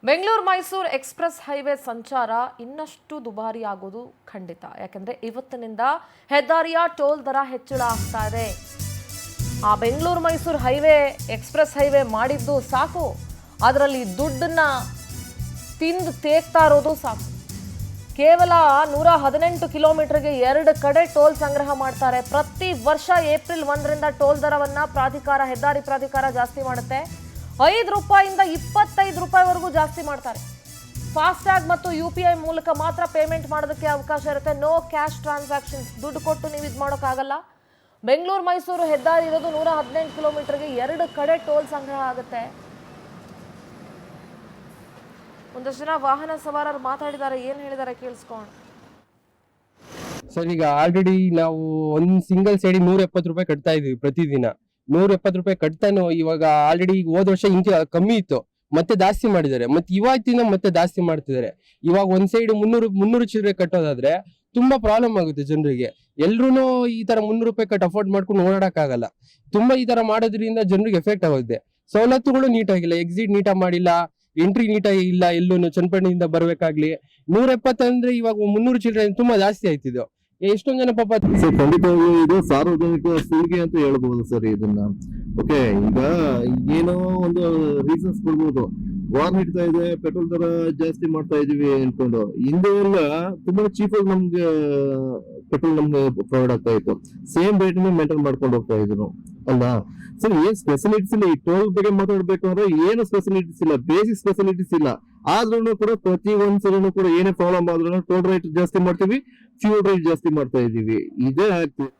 Bengaluru Mysuru express highway ಸಂಚಾರ ಇನ್ನಷ್ಟು ದುಬಾರಿ ಆಗೋದು ಖಂಡಿತ. ಯಾಕಂದ್ರೆ ಇವತ್ತಿನಿಂದ ಹೆದ್ದಾರಿಯ ಟೋಲ್ ದರ ಹೆಚ್ಚಳ ಆಗ್ತಾ ಇದೆ. ಆ Bengaluru Mysuru highway express highway ಮಾಡಿದ್ದು ಸಾಕು, ಅದರಲ್ಲಿ ದುಡ್ಡನ್ನ ತಿಂದು ತೇಗ್ತಾ ಇರೋದು ಸಾಕು. ಕೇವಲ 118 ಕಿಲೋಮೀಟರ್ಗೆ 2 ಕಡೆ ಟೋಲ್ ಸಂಗ್ರಹ ಮಾಡ್ತಾರೆ. ಪ್ರತಿ ವರ್ಷ ಏಪ್ರಿಲ್ 1ರಿಂದ ಟೋಲ್ ದರವನ್ನ ಹೆದ್ದಾರಿ ಪ್ರಾಧಿಕಾರ ಜಾಸ್ತಿ ಮಾಡುತ್ತೆ. 5 ರೂಪಾಯಿಂದ 25 ರೂಪಾಯಿವರೆಗೂ ಜಾಸ್ತಿ ಮಾಡ್ತಾರೆ. ಫಾಸ್ಟ್ಯಾಗ್ ಮತ್ತು UPI ಮೂಲಕ ಮಾತ್ರ ಪೇಮೆಂಟ್ ಮಾಡೋದಕ್ಕೆ ಅವಕಾಶ ಇರುತ್ತೆ. ನೋ ಕ್ಯಾಶ್ ಟ್ರಾನ್ಸಾಕ್ಷನ್ಸ್, ದುಡ್ಡು ಕೊಟ್ಟು ನೀವು ಇದು ಮಾಡೋಕ್ಕಾಗಲ್ಲ. ಬೆಂಗಳೂರು ಮೈಸೂರು ಹೆದ್ದಾರಿ ಇರೋದು 118 ಕಿಲೋಮೀಟರ್ಗೆ 2 ಕಡೆ ಟೋಲ್ ಸಂಗ್ರಹ ಆಗುತ್ತೆ. ಒಂದಷ್ಟು ಜನ ವಾಹನ ಸವಾರರು ಮಾತಾಡಿದ್ದಾರೆ, ಏನ್ ಹೇಳಿದ್ದಾರೆ ಕೇಳಿಸ್ಕೊಂಡು. ಸರ್, ಈಗ ಆಲ್ರೆಡಿ ನಾವು ಒಂದ್ ಸಿಂಗಲ್ ಸೈಡ್ 170 ರೂಪಾಯಿ ಕಟ್ತಾ ಇದೀವಿ ಪ್ರತಿದಿನ. 170 ರೂಪಾಯಿ ಕಟ್ತಾನು ಇವಾಗ ಆಲ್ರೆಡಿ ಹೋದ ವರ್ಷ ಇಂಚೆ ಕಮ್ಮಿ ಇತ್ತು, ಮತ್ತೆ ಜಾಸ್ತಿ ಮಾಡಿದ್ದಾರೆ. ಮತ್ತೆ ಇವತ್ತಿನ ಮತ್ತೆ ಜಾಸ್ತಿ ಮಾಡ್ತಿದ್ದಾರೆ. ಇವಾಗ ಒಂದ್ ಸೈಡ್ 300 ಚಿಲ್ಲರೆ ಕಟ್ಟೋದಾದ್ರೆ ತುಂಬಾ ಪ್ರಾಬ್ಲಮ್ ಆಗುತ್ತೆ ಜನರಿಗೆ. ಎಲ್ರು ಈ ತರ 300 ರೂಪಾಯಿ ಕಟ್ ಅಫೋರ್ಡ್ ಮಾಡ್ಕೊಂಡು ಓಡಾಡಕ್ ಆಗಲ್ಲ. ತುಂಬಾ ಈ ತರ ಮಾಡೋದ್ರಿಂದ ಜನರಿಗೆ ಎಫೆಕ್ಟ್ ಆಗುತ್ತೆ. ಸವಲತ್ತುಗಳು ನೀಟಾಗಿಲ್ಲ, ಎಕ್ಸಿಟ್ ನೀಟಾಗಿ ಮಾಡಿಲ್ಲ, ಎಂಟ್ರಿ ನೀಟಾಗಿ ಇಲ್ಲ. ಎಲ್ಲೂ ಚನ್ನಪಟ್ಟಣದಿಂದ ಬರ್ಬೇಕಾಗ್ಲಿ 170 ಅಂದ್ರೆ ಇವಾಗ 300 ಚಿಲ್ಲರೆ ತುಂಬಾ ಜಾಸ್ತಿ ಆಯ್ತಿದ್ದು. ಎಷ್ಟೊಂದ್ ಜನ ಪಾಪ ಸರ್ ಖಂಡಿತವಾಗ್ಲೂ ಇದು ಸಾರ್ವಜನಿಕ ಸುಲಿಗೆ ಅಂತ ಹೇಳ್ಬೋದು ಸರ್ ಇದನ್ನ. ಓಕೆ, ಈಗ ಏನೋ ಒಂದು ರೀಸನ್ಸ್ ಕೊಡ್ಬೋದು. ವಾರ್ ನಡೀತಾ ಇದೆ, ಪೆಟ್ರೋಲ್ ದರ ಜಾಸ್ತಿ ಮಾಡ್ತಾ ಇದೀವಿ ಅನ್ಕೊಂಡು. ಹಿಂದೆ ಎಲ್ಲ ತುಂಬಾ ಚೀಪ್ ಆಗಿ ನಮ್ಗೆ ಪೆಟ್ರೋಲ್ ನಮ್ಗೆ ಪ್ರೊವೈಡ್ ಆಗ್ತಾ ಇತ್ತು. ಸೇಮ್ ರೇಟ್ ಮೇಂಟೈನ್ ಮಾಡ್ಕೊಂಡು ಹೋಗ್ತಾ ಇದ್ರು ಅಲ್ಲ ಸರ್. ಏನ್ ಫೆಸಿಲಿಟೀಸ್ ಇಲ್ಲ. ಈ ಟೋಲ್ ಬಗ್ಗೆ ಮಾತಾಡ್ಬೇಕು ಅಂದ್ರೆ ಏನು ಫೆಸಿಲಿಟೀಸ್ ಇಲ್ಲ, ಬೇಸಿಕ್ ಫೆಸಿಲಿಟೀಸ್ ಇಲ್ಲ. ಆದ್ರೂ ಕೂಡ ಪ್ರತಿ ಒಂದ್ಸಲೂ ಕೂಡ ಏನೇ ಪ್ರಾಬ್ಲಮ್ ಆದ್ರೂ ಟೋಲ್ ರೇಟ್ ಜಾಸ್ತಿ ಮಾಡ್ತೀವಿ, ಫ್ಯೂಲ್ ರೇಟ್ ಜಾಸ್ತಿ ಮಾಡ್ತಾ ಇದೀವಿ. ಇದೇ ಆಗ್ತದೆ.